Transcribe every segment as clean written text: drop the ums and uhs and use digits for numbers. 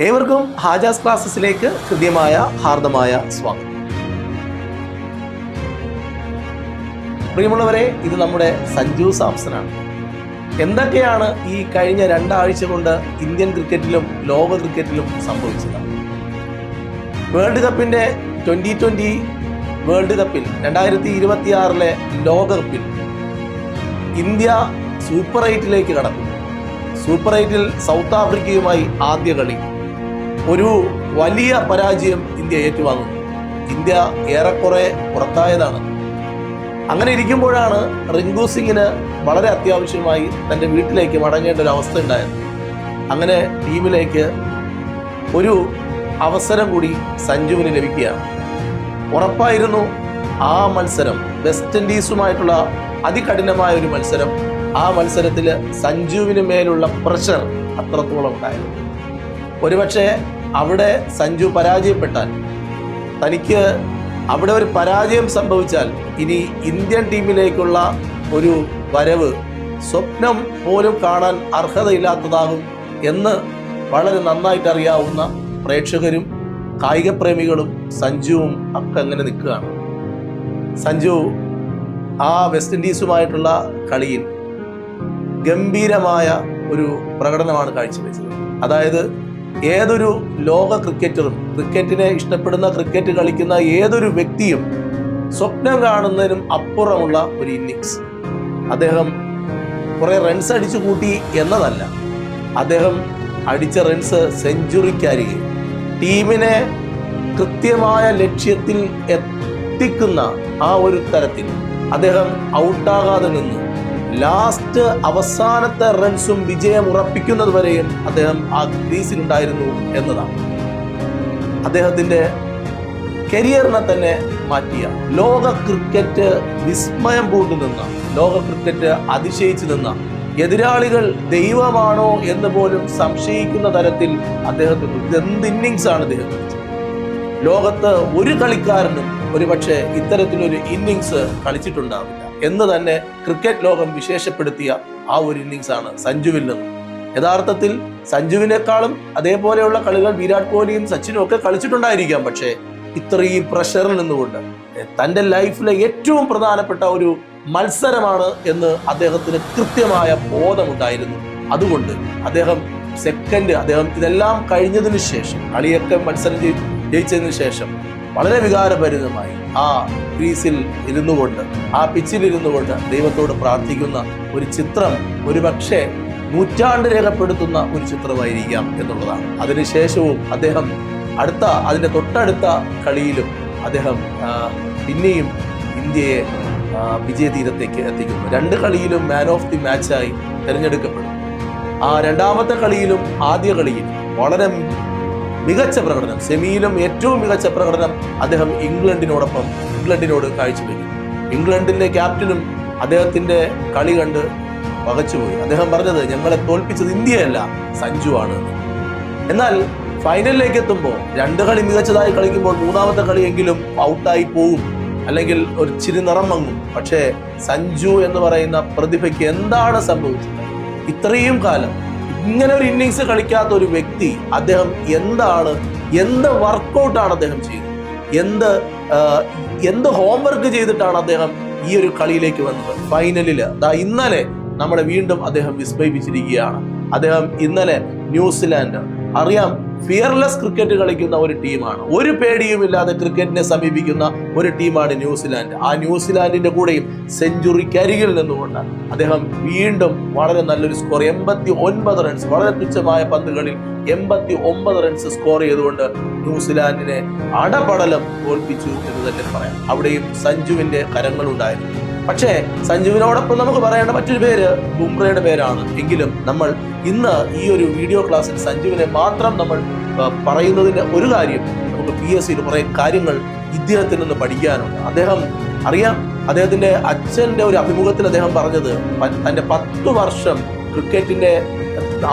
ഏവർക്കും ഹാജാസ് ക്ലാസ്സസിലേക്ക് ഹൃദ്യമായ ഹാർദമായ സ്വാഗതം. പ്രിയമുള്ളവരെ, ഇത് നമ്മുടെ സഞ്ജു സാംസനാണ്. എന്തൊക്കെയാണ് ഈ കഴിഞ്ഞ 2 ആഴ്ച കൊണ്ട് ഇന്ത്യൻ ക്രിക്കറ്റിലും ലോക ക്രിക്കറ്റിലും സംഭവിച്ചത്? വേൾഡ് കപ്പിന്റെ 2020 വേൾഡ് കപ്പിൽ 2026 ലോകകപ്പിൽ ഇന്ത്യ സൂപ്പർ 8 കടന്നു. സൂപ്പർ 8 സൗത്ത് ആഫ്രിക്കയുമായി ആദ്യ കളി. ഒരു വലിയ പരാജയം ഇന്ത്യ ഏറ്റുവാങ്ങുന്നു. ഇന്ത്യ ഏറെക്കുറെ പുറത്തായതാണ്. അങ്ങനെ ഇരിക്കുമ്പോഴാണ് റിങ്കു സിംഗിന് വളരെ അത്യാവശ്യമായി തൻ്റെ വീട്ടിലേക്ക് മടങ്ങേണ്ട ഒരു അവസ്ഥ ഉണ്ടായത്. അങ്ങനെ ടീമിലേക്ക് ഒരു അവസരം കൂടി സഞ്ജുവിന് ലഭിക്കുകയാണ്. ഉറപ്പായിരുന്നു ആ മത്സരം വെസ്റ്റ് ഇൻഡീസുമായിട്ടുള്ള അതികഠിനമായ ഒരു മത്സരം. ആ മത്സരത്തിൽ സഞ്ജുവിന് മേലുള്ള പ്രഷർ അത്രത്തോളം ഉണ്ടായിരുന്നു. ഒരുപക്ഷെ അവിടെ സഞ്ജു പരാജയപ്പെട്ടാൽ, തനിക്ക് അവിടെ ഒരു പരാജയം സംഭവിച്ചാൽ ഇനി ഇന്ത്യൻ ടീമിലേക്കുള്ള ഒരു വരവ് സ്വപ്നം പോലും കാണാൻ അർഹതയില്ലാത്തതാകും എന്ന് വളരെ നന്നായിട്ട് അറിയാവുന്ന പ്രേക്ഷകരും കായിക പ്രേമികളും സഞ്ജുവും ഒക്കെ അങ്ങനെ നിൽക്കുകയാണ്. സഞ്ജു ആ വെസ്റ്റ് ഇൻഡീസുമായിട്ടുള്ള കളിയിൽ ഗംഭീരമായ ഒരു പ്രകടനമാണ് കാഴ്ചവെച്ചത്. അതായത് ഏതൊരു ലോക ക്രിക്കറ്ററും, ക്രിക്കറ്റിനെ ഇഷ്ടപ്പെടുന്ന, ക്രിക്കറ്റ് കളിക്കുന്ന ഏതൊരു വ്യക്തിയും സ്വപ്നം കാണുന്നതിനും അപ്പുറമുള്ള ഒരു ഇന്നിങ്സ്. അദ്ദേഹം കുറെ റൺസ് അടിച്ചു കൂട്ടി എന്നതല്ല, അദ്ദേഹം അടിച്ച റൺസ് സെഞ്ചുറിക്കരികെ ടീമിനെ കൃത്യമായ ലക്ഷ്യത്തിൽ എത്തിക്കുന്ന ആ ഒരു തരത്തിൽ അദ്ദേഹം ഔട്ടാകാതെ നിന്നു. ലാസ്റ്റ് അവസാനത്തെ റൺസും വിജയം ഉറപ്പിക്കുന്നത് വരെയും അദ്ദേഹം ആ ക്രീസിലുണ്ടായിരുന്നു എന്നതാണ്. അദ്ദേഹത്തിന്റെ കരിയറിനെ തന്നെ മാറ്റിയ, ലോക ക്രിക്കറ്റ് വിസ്മയം പൂണ്ടു നിന്ന, ലോക ക്രിക്കറ്റ് അതിശയിച്ചു നിന്ന, എതിരാളികൾ ദൈവമാണോ എന്ന് പോലും സംശയിക്കുന്ന തരത്തിൽ അദ്ദേഹത്തിന് എന്ത് ഇന്നിങ്സ് ആണ് അദ്ദേഹം കളിച്ചത്. ലോകത്ത് ഒരു കളിക്കാരനും ഒരുപക്ഷെ ഇത്തരത്തിലൊരു ഇന്നിങ്സ് കളിച്ചിട്ടുണ്ടാവില്ല എന്ന് തന്നെ ക്രിക്കറ്റ് ലോകം വിശേഷപ്പെടുത്തിയ ആ ഒരു ഇന്നിങ്സ് ആണ് സഞ്ജുവിൽ നിന്ന്. യഥാർത്ഥത്തിൽ സഞ്ജുവിനേക്കാളും അതേപോലെയുള്ള കളികൾ വിരാട് കോഹ്ലിയും സച്ചിനും ഒക്കെ കളിച്ചിട്ടുണ്ടായിരിക്കാം. പക്ഷേ ഇത്രയും പ്രഷറിൽ നിന്നുകൊണ്ട് തൻ്റെ ലൈഫിലെ ഏറ്റവും പ്രധാനപ്പെട്ട ഒരു മത്സരമാണ് എന്ന് അദ്ദേഹത്തിന് കൃത്യമായ ബോധമുണ്ടായിരുന്നു. അതുകൊണ്ട് അദ്ദേഹം ഇതെല്ലാം കഴിഞ്ഞതിന് ശേഷം, കളിയൊക്കെ മത്സരം ജയിച്ചതിന് ശേഷം വളരെ വികാരഭരിതമായി ആ ക്രീസിൽ ഇരുന്നു കൊണ്ട്, ആ പിച്ചിൽ ഇരുന്നു കൊണ്ട് ദൈവത്തോട് പ്രാർത്ഥിക്കുന്ന ഒരു ചിത്രം ഒരുപക്ഷെ നൂറ്റാണ്ട് രേഖപ്പെടുത്തുന്ന ഒരു ചിത്രമായിരിക്കാം എന്നുള്ളതാണ്. അതിനുശേഷവും അദ്ദേഹം അതിന്റെ തൊട്ടടുത്ത കളിയിലും അദ്ദേഹം പിന്നെയും ഇന്ത്യയെ വിജയതീരത്തേക്ക് എത്തിക്കുന്നു. 2 കളിയിലും മാൻ ഓഫ് ദി മാച്ചായി തിരഞ്ഞെടുക്കപ്പെടും. ആ 2ാമത്തെ കളിയിലും ആദ്യ കളിയിലും വളരെ മികച്ച പ്രകടനം, സെമിയിലും ഏറ്റവും മികച്ച പ്രകടനം അദ്ദേഹം ഇംഗ്ലണ്ടിനോട് കാഴ്ചവെക്കും. ഇംഗ്ലണ്ടിന്റെ ക്യാപ്റ്റനും അദ്ദേഹത്തിന്റെ കളി കണ്ട് പകച്ചുപോയി. അദ്ദേഹം പറഞ്ഞത്, ഞങ്ങളെ തോൽപ്പിച്ചത് ഇന്ത്യയല്ല, സഞ്ജു ആണ്. എന്നാൽ ഫൈനലിലേക്ക് എത്തുമ്പോൾ 2 കളി മികച്ചതായി കളിക്കുമ്പോൾ 3ാമത്തെ കളിയെങ്കിലും ഔട്ടായി പോകും, അല്ലെങ്കിൽ ഒരു ചിരി നിറം മങ്ങും. പക്ഷേ സഞ്ജു എന്ന് പറയുന്ന പ്രതിഭയ്ക്ക് എന്താണ് സംഭവിച്ചത്? ഇത്രയും കാലം ഇങ്ങനെ ഒരു ഇന്നിങ്സ് കളിക്കാത്ത ഒരു വ്യക്തി, അദ്ദേഹം എന്ത് വർക്കൗട്ടാണ് അദ്ദേഹം ചെയ്തത്? എന്ത് ഹോംവർക്ക് ചെയ്തിട്ടാണ് അദ്ദേഹം ഈ ഒരു കളിയിലേക്ക് വന്നത്? ഫൈനലിൽ ഇന്നലെ നമ്മളെ വീണ്ടും അദ്ദേഹം വിസ്മയിപ്പിച്ചിരിക്കുകയാണ്. അദ്ദേഹം ഇന്നലെ ന്യൂസിലാൻഡ്, അറിയാം, ഫിയർലെസ് ക്രിക്കറ്റ് കളിക്കുന്ന ഒരു ടീമാണ്. ഒരു പേടിയുമില്ലാതെ ക്രിക്കറ്റിനെ സമീപിക്കുന്ന ഒരു ടീമാണ് ന്യൂസിലാൻഡ്. ആ ന്യൂസിലാൻഡിന്റെ കൂടെയും സെഞ്ചുറിക്കരികിൽ നിന്നുകൊണ്ട് അദ്ദേഹം വീണ്ടും വളരെ നല്ലൊരു സ്കോർ, 89 റൺസ്, വളരെ തുച്ഛമായ പന്തുകളിൽ 89 റൺസ് സ്കോർ ചെയ്തുകൊണ്ട് ന്യൂസിലാൻഡിനെ അടപടലം തോൽപ്പിച്ചു എന്ന് തന്നെ പറയാം. അവിടെയും സഞ്ജുവിന്റെ കരങ്ങളുണ്ടായിരുന്നു. പക്ഷേ സഞ്ജുവിനോടൊപ്പം നമുക്ക് പറയേണ്ട മറ്റൊരു പേര് ബുംറയുടെ പേരാണ്. എങ്കിലും നമ്മൾ ഇന്ന് ഈ ഒരു വീഡിയോ ക്ലാസ്സിൽ സഞ്ജുവിനെ മാത്രം നമ്മൾ പറയുന്നതിന്റെ ഒരു കാര്യം, നമുക്ക് PSCയിൽ കുറെ കാര്യങ്ങൾ ഇദ്ദേഹത്തിൽ നിന്ന് പഠിക്കാനുണ്ട്. അദ്ദേഹത്തിന്റെ അച്ഛന്റെ ഒരു അഭിമുഖത്തിൽ അദ്ദേഹം പറഞ്ഞത്, തന്റെ 10 വർഷം ക്രിക്കറ്റിന്റെ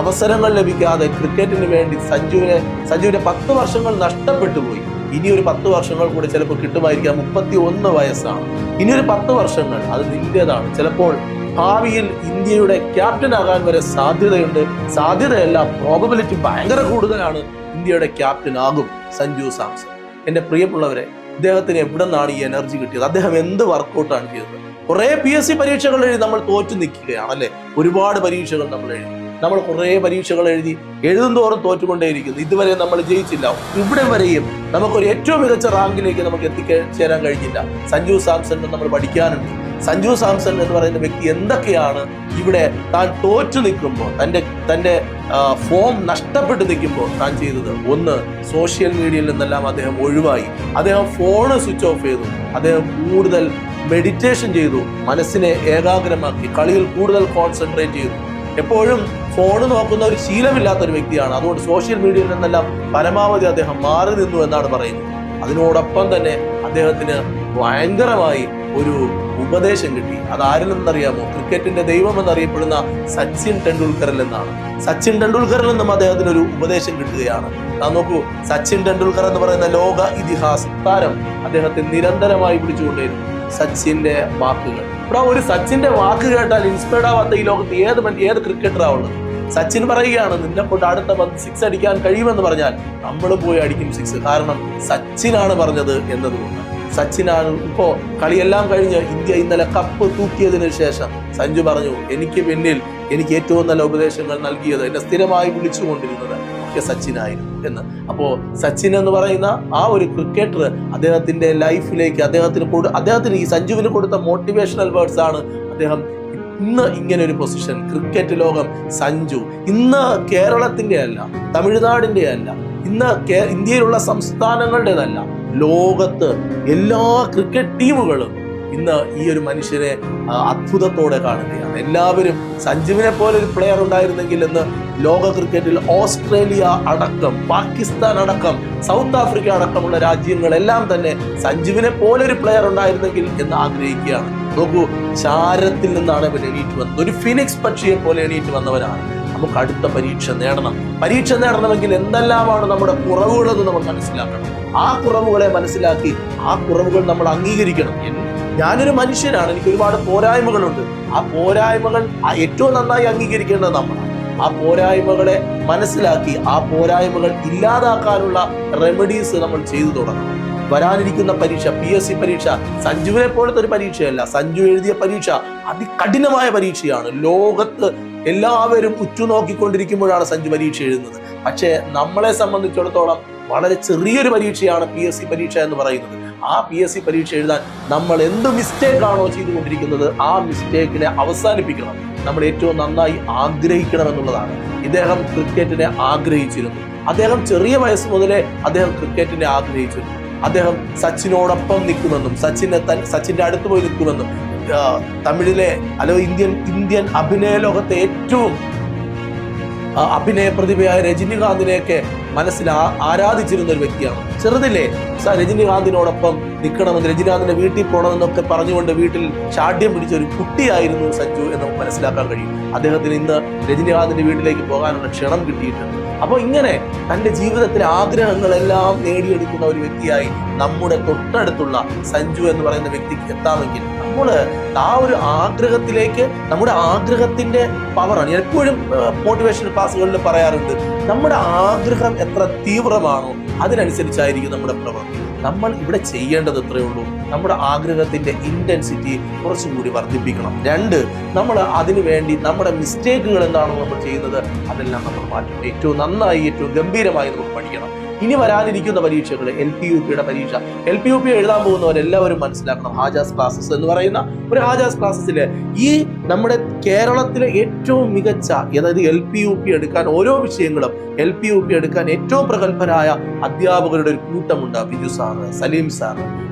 അവസരങ്ങൾ ലഭിക്കാതെ ക്രിക്കറ്റിന് വേണ്ടി സഞ്ജുവിന്റെ 10 വർഷങ്ങൾ നഷ്ടപ്പെട്ടു പോയി. ഇനിയൊരു 10 വർഷങ്ങൾ കൂടെ ചിലപ്പോൾ കിട്ടുമായിരിക്കാം. 31 വയസ്സാണ്. ഇനിയൊരു 10 വർഷങ്ങൾ അത് നിന്റേതാണ്. ചിലപ്പോൾ ഭാവിയിൽ ഇന്ത്യയുടെ ക്യാപ്റ്റൻ ആകാൻ വരെ സാധ്യതയുണ്ട്. സാധ്യതയല്ല, പ്രോബബിലിറ്റി ഭയങ്കര കൂടുതലാണ് ഇന്ത്യയുടെ ക്യാപ്റ്റൻ ആകും സഞ്ജു സാംസൺ. എൻ്റെ പ്രിയമുള്ളവരെ, ഇദ്ദേഹത്തിന് എവിടെ നിന്നാണ് ഈ എനർജി കിട്ടിയത്? അദ്ദേഹം എന്ത് വർക്കൗട്ടാണ് ചെയ്തത്? കുറേ PSC പരീക്ഷകൾ എഴുതി നമ്മൾ തോറ്റു നിൽക്കുകയാണ് അല്ലെ? ഒരുപാട് പരീക്ഷകൾ നമ്മൾ എഴുതി, നമ്മൾ കുറേ പരീക്ഷകൾ എഴുതും തോറും തോറ്റുകൊണ്ടേയിരിക്കുന്നു. ഇതുവരെ നമ്മൾ ജയിച്ചില്ല. ഇവിടെ വരെയും നമുക്കൊരു ഏറ്റവും മികച്ച റാങ്കിലേക്ക് നമുക്ക് എത്തിച്ചേരാൻ കഴിഞ്ഞില്ല. സഞ്ജു സാംസൺ നമ്മൾ പഠിക്കാനുണ്ട്. സഞ്ജു സാംസൺ എന്ന് പറയുന്ന വ്യക്തി എന്തൊക്കെയാണ് ഇവിടെ താൻ തോറ്റു നിൽക്കുമ്പോൾ, തൻ്റെ ഫോം നഷ്ടപ്പെട്ട് നിൽക്കുമ്പോൾ താൻ ചെയ്തത്? ഒന്ന്, സോഷ്യൽ മീഡിയയിൽ നിന്നെല്ലാം അദ്ദേഹം ഒഴിവായി. അദ്ദേഹം ഫോണ് സ്വിച്ച് ഓഫ് ചെയ്തു. അദ്ദേഹം കൂടുതൽ മെഡിറ്റേഷൻ ചെയ്തു. മനസ്സിനെ ഏകാഗ്രമാക്കി കളിയിൽ കൂടുതൽ കോൺസെൻട്രേറ്റ് ചെയ്തു. എപ്പോഴും ഫോണ് നോക്കുന്ന ഒരു ശീലമില്ലാത്തൊരു വ്യക്തിയാണ്. അതുകൊണ്ട് സോഷ്യൽ മീഡിയയിൽ നിന്നെല്ലാം പരമാവധി അദ്ദേഹം മാറി നിന്നു എന്നാണ് പറയുന്നത്. അതിനോടൊപ്പം തന്നെ അദ്ദേഹത്തിന് ഭയങ്കരമായി ഒരു ഉപദേശം കിട്ടി. അത് ആരിൽ നിന്നറിയാമോ? ക്രിക്കറ്റിന്റെ ദൈവം എന്നറിയപ്പെടുന്ന സച്ചിൻ ടെണ്ടുൽക്കറിൽ നിന്നാണ്. സച്ചിൻ ടെണ്ടുൽക്കറിൽ നിന്നും അദ്ദേഹത്തിന് ഒരു ഉപദേശം കിട്ടുകയാണ്. നോക്കൂ, സച്ചിൻ ടെണ്ടുൽക്കർ എന്ന് പറയുന്ന ലോക ഇതിഹാസ താരം അദ്ദേഹത്തെ നിരന്തരമായി പിടിച്ചുകൊണ്ടിരുന്നു. സച്ചിന്റെ വാക്കുകൾ, ഇവിടെ ഒരു സച്ചിന്റെ വാക്ക് കേട്ടാൽ ഇൻസ്പയർഡ് ആവാത്ത ഈ ലോകത്ത് ഏത് ക്രിക്കറ്ററാ ഉള്ളത്? സച്ചിൻ പറയുകയാണ്, നിന്നെ കൊണ്ട് അടുത്ത പന്ത് 6 അടിക്കാൻ കഴിയുമെന്ന് പറഞ്ഞാൽ നമ്മളും പോയി അടിക്കും 6. കാരണം സച്ചിനാണ് പറഞ്ഞത് എന്നതുകൊണ്ട്. സച്ചിനാണ്. ഇപ്പോ കളിയെല്ലാം കഴിഞ്ഞ് ഇന്ത്യ ഇന്നലെ കപ്പ് തൂക്കിയതിനു ശേഷം സഞ്ജു പറഞ്ഞു, എനിക്ക് പിന്നിൽ എനിക്ക് ഏറ്റവും നല്ല ഉപദേശങ്ങൾ നൽകിയത്, എന്നെ സ്ഥിരമായി വിളിച്ചുകൊണ്ടിരുന്നത് ഒക്കെ സച്ചിനായിരുന്നു എന്ന്. അപ്പോ സച്ചിൻ എന്ന് പറയുന്ന ആ ഒരു ക്രിക്കറ്റർ അദ്ദേഹത്തിന്റെ ലൈഫിലേക്ക് അദ്ദേഹത്തിന് ഈ സഞ്ജുവിന് കൊടുത്ത മോട്ടിവേഷണൽ വേർഡ്സ് ആണ് അദ്ദേഹം ഇന്ന് ഇങ്ങനെ ഒരു പൊസിഷൻ. ക്രിക്കറ്റ് ലോകം സഞ്ജു ഇന്ന് കേരളത്തിന്റെ അല്ല, തമിഴ്നാടിന്റെ അല്ല, ഇന്ന് ഇന്ത്യയിലുള്ള സംസ്ഥാനങ്ങളുടേതല്ല, ലോകത്ത് എല്ലാ ക്രിക്കറ്റ് ടീമുകളും ഇന്ന് ഈ ഒരു മനുഷ്യനെ അത്ഭുതത്തോടെ കാണുകയാണ്. എല്ലാവരും സഞ്ജുവിനെ പോലെ ഒരു പ്ലെയർ ഉണ്ടായിരുന്നെങ്കിൽ എന്ന് ലോക ക്രിക്കറ്റിൽ ഓസ്ട്രേലിയ അടക്കം, പാകിസ്ഥാൻ അടക്കം, സൗത്ത് ആഫ്രിക്ക അടക്കമുള്ള രാജ്യങ്ങളെല്ലാം തന്നെ സഞ്ജുവിനെ പോലെ ഒരു പ്ലെയർ ഉണ്ടായിരുന്നെങ്കിൽ എന്ന് ആഗ്രഹിക്കുകയാണ്. നോക്കൂ, ചാരത്തിൽ നിന്നാണ് അവൻ എണീറ്റ് വന്നത്. ഒരു ഫിനിക്സ് പക്ഷിയെ പോലെ എണീറ്റ് വന്നവനാണ്. നമുക്ക് അടുത്ത പരീക്ഷ നേടണം. പരീക്ഷ നേടണമെങ്കിൽ എന്തെല്ലാമാണ് നമ്മുടെ കുറവുകളെന്ന് നമ്മൾ മനസ്സിലാക്കണം. ആ കുറവുകളെ മനസ്സിലാക്കി ആ കുറവുകൾ നമ്മൾ അംഗീകരിക്കണം. ഞാനൊരു മനുഷ്യനാണ്, എനിക്ക് ഒരുപാട് പോരായ്മകളുണ്ട്. ആ പോരായ്മകൾ ഏറ്റവും നന്നായി അംഗീകരിക്കേണ്ടത് നമ്മളാണ്. ആ പോരായ്മകളെ മനസ്സിലാക്കി ആ പോരായ്മകൾ ഇല്ലാതാക്കാനുള്ള റെമഡീസ് നമ്മൾ ചെയ്തു തുടങ്ങണം. വരാനിരിക്കുന്ന പരീക്ഷ, PSC പരീക്ഷ സഞ്ജുവിനെ പോലത്തെ ഒരു പരീക്ഷയല്ല. സഞ്ജു എഴുതിയ പരീക്ഷ അതികഠിനമായ പരീക്ഷയാണ്. ലോകത്ത് എല്ലാവരും ഉറ്റുനോക്കിക്കൊണ്ടിരിക്കുമ്പോഴാണ് സഞ്ജു പരീക്ഷ എഴുതുന്നത്. പക്ഷേ നമ്മളെ സംബന്ധിച്ചിടത്തോളം വളരെ ചെറിയൊരു പരീക്ഷയാണ് PSC പരീക്ഷ എന്ന് പറയുന്നത്. ആ PSC പരീക്ഷ എഴുതാൻ നമ്മൾ എന്ത് മിസ്റ്റേക്ക് ആണോ ചെയ്തുകൊണ്ടിരിക്കുന്നത് ആ മിസ്റ്റേക്കിനെ അവസാനിപ്പിക്കണം. നമ്മൾ ഏറ്റവും നന്നായി ആഗ്രഹിക്കണം എന്നുള്ളതാണ്. ഇദ്ദേഹം ക്രിക്കറ്റിനെ ആഗ്രഹിച്ചിരുന്നു. അദ്ദേഹം ചെറിയ വയസ്സ് മുതലേ അദ്ദേഹം ക്രിക്കറ്റിനെ ആഗ്രഹിച്ചിരുന്നു. അദ്ദേഹം സച്ചിനോടൊപ്പം നിൽക്കുമെന്നും സച്ചിന്റെ അടുത്ത് പോയി നിൽക്കുമെന്നും തമിഴിലെ അല്ലെങ്കിൽ ഇന്ത്യൻ അഭിനയ ലോകത്തെ ഏറ്റവും അഭിനയ പ്രതിഭയായ രജനികാന്തിനെയൊക്കെ മനസ്സിൽ ആരാധിച്ചിരുന്ന ഒരു വ്യക്തിയാണ്. ചെറുതില്ലേ രജനികാന്തിനോടൊപ്പം നിൽക്കണമെന്ന്, രജനികാന്തിന്റെ വീട്ടിൽ പോകണമെന്നൊക്കെ പറഞ്ഞുകൊണ്ട് വീട്ടിൽ ഷാഢ്യം പിടിച്ച ഒരു കുട്ടിയായിരുന്നു സഞ്ജു എന്ന് നമുക്ക് മനസ്സിലാക്കാൻ കഴിയും. അദ്ദേഹത്തിന് ഇന്ന് രജനികാന്തിന്റെ വീട്ടിലേക്ക് പോകാനുള്ള ക്ഷണം കിട്ടിയിട്ടുണ്ട്. അപ്പോൾ ഇങ്ങനെ തൻ്റെ ജീവിതത്തിലെ ആഗ്രഹങ്ങളെല്ലാം നേടിയെടുക്കുന്ന ഒരു വ്യക്തിയായി നമ്മുടെ തൊട്ടടുത്തുള്ള സഞ്ജു എന്ന് പറയുന്ന വ്യക്തിക്ക് എത്താമെങ്കിൽ നമ്മൾ ആ ഒരു ആഗ്രഹത്തിലേക്ക്, നമ്മുടെ ആഗ്രഹത്തിന്റെ പവറാണ്. എപ്പോഴും മോട്ടിവേഷൻ ക്ലാസ്സുകളിൽ പറയാറുണ്ട്, നമ്മുടെ ആഗ്രഹം എത്ര തീവ്രമാണോ അതിനനുസരിച്ചായിരിക്കും നമ്മുടെ പ്രവൃത്തി. നമ്മൾ ഇവിടെ ചെയ്യേണ്ടത് എത്രയേ ഉള്ളൂ, നമ്മുടെ ആഗ്രഹത്തിന്റെ ഇന്റൻസിറ്റി കുറച്ചും കൂടി വർദ്ധിപ്പിക്കണം. 2, നമ്മൾ അതിനു വേണ്ടി നമ്മുടെ മിസ്റ്റേക്കുകൾ എന്താണോ നമ്മൾ ചെയ്യുന്നത് അതെല്ലാം നമ്മൾ മാറ്റണം. ഏറ്റവും നന്നായി, ഏറ്റവും ഗംഭീരമായി നമുക്ക് പഠിക്കണം. ഇനി വരാനിരിക്കുന്ന പരീക്ഷകൾ, LPUPയുടെ പരീക്ഷ, LPUP എഴുതാൻ പോകുന്നവരെല്ലാവരും മനസ്സിലാക്കണം, ഹാജാസ് ക്ലാസ്സസ് എന്ന് പറയുന്ന ഒരു ഹാജാസ് ക്ലാസ്സസില് ഈ നമ്മുടെ കേരളത്തിലെ ഏറ്റവും മികച്ച, അതായത് LPUP എടുക്കാൻ ഓരോ വിഷയങ്ങളും LPUP എടുക്കാൻ ഏറ്റവും പ്രഗത്ഭരായ അധ്യാപകരുടെ ഒരു കൂട്ടമുണ്ട്. Biju sir, Saleem sir,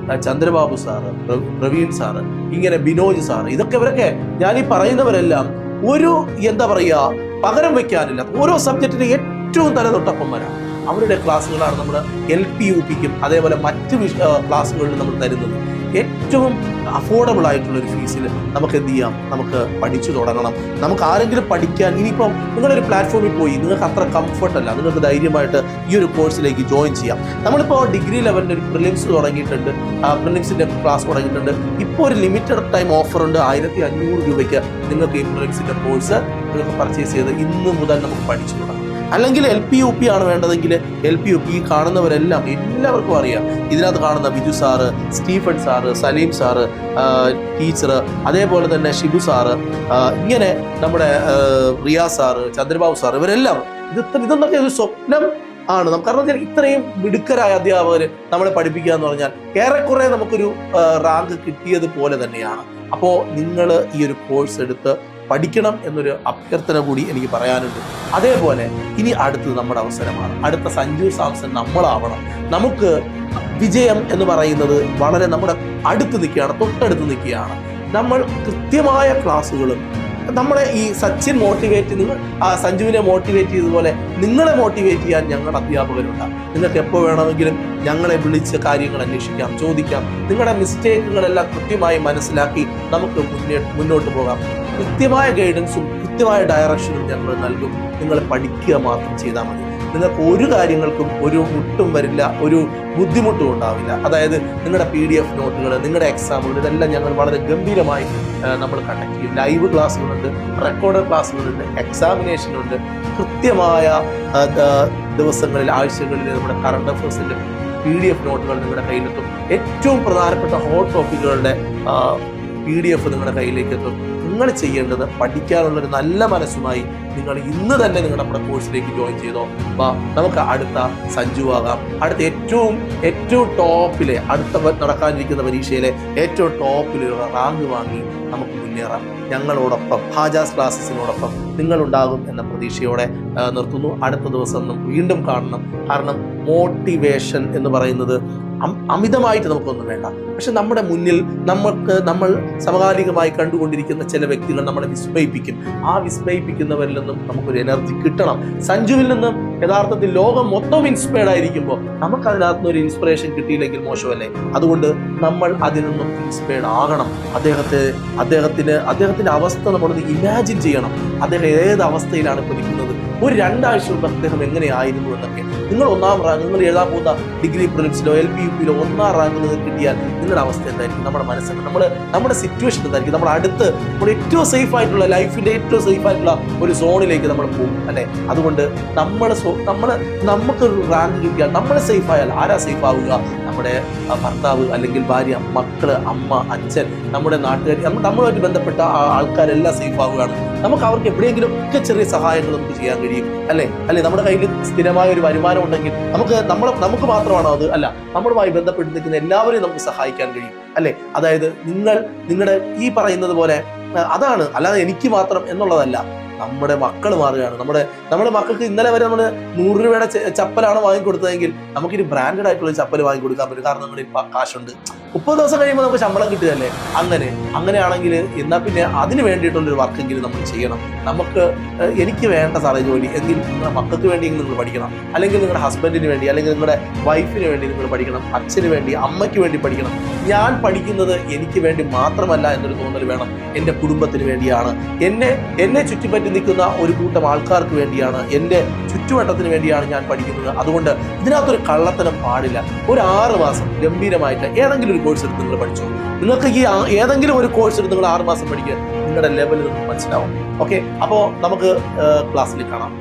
Chandrababu sir, Praveen sir, ഇങ്ങനെ ബിനോജ് സാറ്, ഇവരൊക്കെ ഞാൻ ഈ പറയുന്നവരെല്ലാം ഒരു പകരം വെക്കാനില്ല. ഓരോ സബ്ജക്റ്റിന് ഏറ്റവും തലതൊട്ടപ്പന്മാരാണ്. അവരുടെ ക്ലാസ്സുകളാണ് നമ്മൾ LPUPക്കും അതേപോലെ മറ്റ് ക്ലാസ്സുകളിലും നമ്മൾ തരുന്നത്. ഏറ്റവും അഫോർഡബിൾ ആയിട്ടുള്ള ഒരു ഫീസിൽ നമുക്ക് എന്ത് ചെയ്യാം, നമുക്ക് പഠിച്ചു തുടങ്ങണം. നമുക്ക് ആരെങ്കിലും പഠിക്കാൻ, ഇനിയിപ്പം നിങ്ങളൊരു പ്ലാറ്റ്ഫോമിൽ പോയി നിങ്ങൾക്ക് അത്ര കംഫർട്ട് അല്ല, നിങ്ങൾക്ക് ധൈര്യമായിട്ട് ഈ ഒരു കോഴ്സിലേക്ക് ജോയിൻ ചെയ്യാം. നമ്മളിപ്പോൾ ഡിഗ്രി ലെവലിൻ്റെ ഒരു പ്രിലിംസ് തുടങ്ങിയിട്ടുണ്ട്, പ്രിലിംസിൻ്റെ ക്ലാസ് തുടങ്ങിയിട്ടുണ്ട്. ഇപ്പോൾ ഒരു ലിമിറ്റഡ് ടൈം ഓഫർ ഉണ്ട്. 1500 രൂപയ്ക്ക് നിങ്ങൾക്ക് ഈ പ്രിലിംസിൻ്റെ കോഴ്സ് നിങ്ങൾക്ക് പർച്ചേസ് ചെയ്ത് ഇന്ന് മുതൽ നമുക്ക് പഠിച്ചു തുടങ്ങാം. അല്ലെങ്കിൽ LP UP ആണ് വേണ്ടതെങ്കിൽ LP UP ഈ കാണുന്നവരെല്ലാം എല്ലാവർക്കും അറിയാം. ഇതിനകത്ത് കാണുന്ന Biju sir, Stephen sir, Saleem sir, teacher, അതേപോലെ തന്നെ ഷിബു സാറ്, ഇങ്ങനെ നമ്മുടെ റിയാസ് സാറ്, ചന്ദ്രബാബു സാറ്, ഇവരെല്ലാം ഇതൊന്നൊക്കെ ഒരു സ്വപ്നം ആണ് നമുക്ക്. കാരണം ഇത്രയും മിടുക്കരായ അധ്യാപകർ നമ്മളെ പഠിപ്പിക്കുക എന്ന് പറഞ്ഞാൽ ഏറെക്കുറെ നമുക്കൊരു റാങ്ക് കിട്ടിയത് പോലെ തന്നെയാണ്. അപ്പോൾ നിങ്ങൾ ഈ ഒരു കോഴ്സ് എടുത്ത് പഠിക്കണം എന്നൊരു അഭ്യർത്ഥന കൂടി എനിക്ക് പറയാനുണ്ട്. അതേപോലെ ഇനി അടുത്തത് നമ്മുടെ അവസരമാണ്. അടുത്ത സഞ്ജു സാംസൺ നമ്മളാവണം. നമുക്ക് വിജയം എന്ന് പറയുന്നത് വളരെ നമ്മുടെ അടുത്ത് നിൽക്കുകയാണ്, തൊട്ടടുത്ത് നിൽക്കുകയാണ്. നമ്മൾ കൃത്യമായ ക്ലാസ്സുകളും നമ്മളെ ഈ സച്ചിൻ സഞ്ജുവിനെ മോട്ടിവേറ്റ് ചെയ്തതുപോലെ നിങ്ങളെ മോട്ടിവേറ്റ് ചെയ്യാൻ ഞങ്ങളുടെ അധ്യാപകരുണ്ട്. നിങ്ങൾക്ക് എപ്പോൾ വേണമെങ്കിലും ഞങ്ങളെ വിളിച്ച് കാര്യങ്ങൾ അന്വേഷിക്കാം, ചോദിക്കാം. നിങ്ങളുടെ മിസ്റ്റേക്കുകളെല്ലാം കൃത്യമായി മനസ്സിലാക്കി നമുക്ക് മുന്നോട്ട് പോകാം. കൃത്യമായ ഗൈഡൻസും കൃത്യമായ ഡയറക്ഷനും ഞങ്ങൾ നൽകും. നിങ്ങൾ പഠിക്കുക മാത്രം ചെയ്താൽ മതി. നിങ്ങൾക്ക് ഒരു കാര്യങ്ങൾക്കും ഒരു മുട്ടും വരില്ല, ഒരു ബുദ്ധിമുട്ടും ഉണ്ടാവില്ല. അതായത് നിങ്ങളുടെ PDF നോട്ടുകൾ, നിങ്ങളുടെ എക്സാമുകൾ, ഇതെല്ലാം ഞങ്ങൾ വളരെ ഗംഭീരമായി നമ്മൾ കണ്ടക്ട് ചെയ്യും. ലൈവ് ക്ലാസ്സുകളുണ്ട്, റെക്കോർഡഡ് ക്ലാസ്സുകളുണ്ട്, എക്സാമിനേഷനുണ്ട്. കൃത്യമായ ദിവസങ്ങളിൽ, ആഴ്ചകളിൽ നമ്മുടെ കറണ്ട് അഫയേഴ്സിൻ്റെ PDF നോട്ടുകൾ നിങ്ങളുടെ കയ്യിലെത്തും. ഏറ്റവും പ്രധാനപ്പെട്ട ഹോട്ട് ടോപ്പിക്കുകളുടെ PDF നിങ്ങളുടെ കയ്യിലേക്ക് എത്തും. നിങ്ങൾ ചെയ്യേണ്ടത് പഠിക്കാനുള്ളൊരു നല്ല മനസ്സുമായി നിങ്ങൾ ഇന്ന് തന്നെ നമ്മുടെ കോഴ്സിലേക്ക് ജോയിൻ ചെയ്തോ. നമുക്ക് അടുത്ത സഞ്ജു ആകാം. അടുത്ത ഏറ്റവും ടോപ്പിലെ, അടുത്ത നടക്കാനിരിക്കുന്ന പരീക്ഷയിലെ ഏറ്റവും ടോപ്പിലുള്ള റാങ്ക് വാങ്ങി നമുക്ക് മുന്നേറാം. ഞങ്ങളോടൊപ്പം ഹാജാസ് ക്ലാസ്സസിനോടൊപ്പം നിങ്ങളുണ്ടാകും എന്ന പ്രതീക്ഷയോടെ നിർത്തുന്നു. അടുത്ത ദിവസം വീണ്ടും കാണണം. കാരണം മോട്ടിവേഷൻ എന്ന് പറയുന്നത് അമിതമായിട്ട് നമുക്കൊന്നും വേണ്ട. പക്ഷെ നമ്മുടെ മുന്നിൽ നമ്മൾ സമകാലികമായി കണ്ടുകൊണ്ടിരിക്കുന്ന ചില വ്യക്തികൾ നമ്മളെ വിസ്മയിപ്പിക്കും. ആ വിസ്മയിപ്പിക്കുന്നവരിൽ നിന്നും നമുക്കൊരു എനർജി കിട്ടണം. സഞ്ജുവിൽ നിന്നും യഥാർത്ഥത്തിൽ ലോകം മൊത്തം ഇൻസ്പയർഡ് ആയിരിക്കുമ്പോൾ നമുക്ക് അതിനകത്തുനിന്ന് ഒരു ഇൻസ്പിറേഷൻ കിട്ടിയില്ലെങ്കിൽ മോശമല്ലേ? അതുകൊണ്ട് നമ്മൾ അതിൽ നിന്നും ഇൻസ്പയർഡ് ആകണം. അദ്ദേഹത്തിന്റെ അവസ്ഥ നമ്മളൊന്ന് ഇമാജിൻ ചെയ്യണം. അദ്ദേഹം ഏത് അവസ്ഥയിലാണ് പഠിക്കുന്നത്, ഒരു 2 ആഴ്ച മുമ്പ് അദ്ദേഹം എങ്ങനെയായിരുന്നു എന്നൊക്കെ. നിങ്ങൾ 1ാം റാങ്ക്, നിങ്ങൾ എഴുതാൻ പോകുന്ന ഡിഗ്രി പ്രിലിംസിലോ LP UPയിലോ 1ാം റാങ്ക് നിങ്ങൾക്ക് കിട്ടിയാൽ നിങ്ങളുടെ അവസ്ഥ എന്തായിരിക്കും? നമ്മുടെ മനസ്സിൽ നമ്മുടെ സിറ്റുവേഷൻ എന്തായിരിക്കും? നമ്മൾ ഏറ്റവും സേഫ് ആയിട്ടുള്ള, ലൈഫിന്റെ ഏറ്റവും സേഫ് ആയിട്ടുള്ള ഒരു സോണിലേക്ക് നമ്മൾ പോകും അല്ലെ? അതുകൊണ്ട് നമുക്കൊരു റാങ്ക് കിട്ടിയാൽ നമ്മൾ സേഫ് ആയാൽ ആരാ സേഫ് ആവുക? നമ്മുടെ ഭർത്താവ്, അല്ലെങ്കിൽ ഭാര്യ, മക്കള്, അമ്മ, അച്ഛൻ, നമ്മുടെ നാട്ടുകാർ, നമ്മളുമായിട്ട് ബന്ധപ്പെട്ട ആൾക്കാരെല്ലാം സേഫ് ആവുകയാണ്. നമുക്ക് അവർക്ക് എവിടെയെങ്കിലും ഒക്കെ ചെറിയ സഹായങ്ങൾ നമുക്ക് ചെയ്യാൻ കഴിയും അല്ലെ? നമ്മുടെ കയ്യിൽ സ്ഥിരമായ ഒരു വരുമാനം ഉണ്ടെങ്കിൽ നമുക്ക് മാത്രമാണോ അത്? അല്ല, നമ്മളുമായി ബന്ധപ്പെട്ട് നിൽക്കുന്ന എല്ലാവരെയും നമുക്ക് സഹായിക്കാൻ കഴിയും അല്ലെ? അതായത് നിങ്ങളുടെ ഈ പറയുന്നത് പോലെ അതാണ്, അല്ലാതെ എനിക്ക് മാത്രം എന്നുള്ളതല്ല. നമ്മുടെ മക്കൾ മാറുകയാണ്. നമ്മുടെ മക്കൾക്ക് ഇന്നലെ വരെ നമ്മൾ 100 രൂപയുടെ ചപ്പലാണ് വാങ്ങിക്കൊടുത്തതെങ്കിൽ നമുക്കിനി ബ്രാൻഡഡ് ആയിട്ടുള്ള ചപ്പൽ വാങ്ങിക്കൊടുക്കാൻ പറ്റും. കാരണം നമ്മുടെ കാശുണ്ട്. 30 ദിവസം കഴിയുമ്പോൾ നമുക്ക് ശമ്പളം കിട്ടുകയല്ലേ? അങ്ങനെയാണെങ്കിൽ എന്നാൽ പിന്നെ അതിന് വേണ്ടിയിട്ടുള്ളൊരു വർക്കെങ്കിലും നമ്മൾ ചെയ്യണം. എനിക്ക് വേണ്ട സാറേ ജോലി എങ്കിൽ നിങ്ങളുടെ മക്കൾക്ക് വേണ്ടിയെങ്കിൽ നിങ്ങൾ പഠിക്കണം. അല്ലെങ്കിൽ നിങ്ങളുടെ ഹസ്ബൻഡിന് വേണ്ടി, അല്ലെങ്കിൽ നിങ്ങളുടെ വൈഫിന് വേണ്ടി നിങ്ങൾ പഠിക്കണം. അച്ഛന് വേണ്ടി, അമ്മയ്ക്ക് വേണ്ടി പഠിക്കണം. ഞാൻ പഠിക്കുന്നത് എനിക്ക് വേണ്ടി മാത്രമല്ല എന്നൊരു തോന്നൽ വേണം. എൻ്റെ കുടുംബത്തിന് വേണ്ടിയാണ്, എന്നെ ചുറ്റിപ്പറ്റി നിൽക്കുന്ന ഒരു കൂട്ടം ആൾക്കാർക്ക് വേണ്ടിയാണ്, എൻ്റെ ചുറ്റുവട്ടത്തിന് വേണ്ടിയാണ് ഞാൻ പഠിക്കുന്നത്. അതുകൊണ്ട് ഇതിനകത്തൊരു കള്ളത്തനം പാടില്ല. ഒരു 6 മാസം ഗംഭീരമായിട്ട് ഏതെങ്കിലും ഒരു കോഴ്സ് എടുത്ത് നിങ്ങൾ പഠിച്ചോ. നിങ്ങൾക്ക് ഈ ഏതെങ്കിലും ഒരു കോഴ്സ് എടുത്ത് നിങ്ങൾ 6 മാസം പഠിക്കുക, നിങ്ങളുടെ ലെവൽ നിങ്ങൾക്ക് മനസ്സിലാവും. ഓക്കെ, അപ്പോൾ നമുക്ക് ക്ലാസ്സിൽ കാണാം.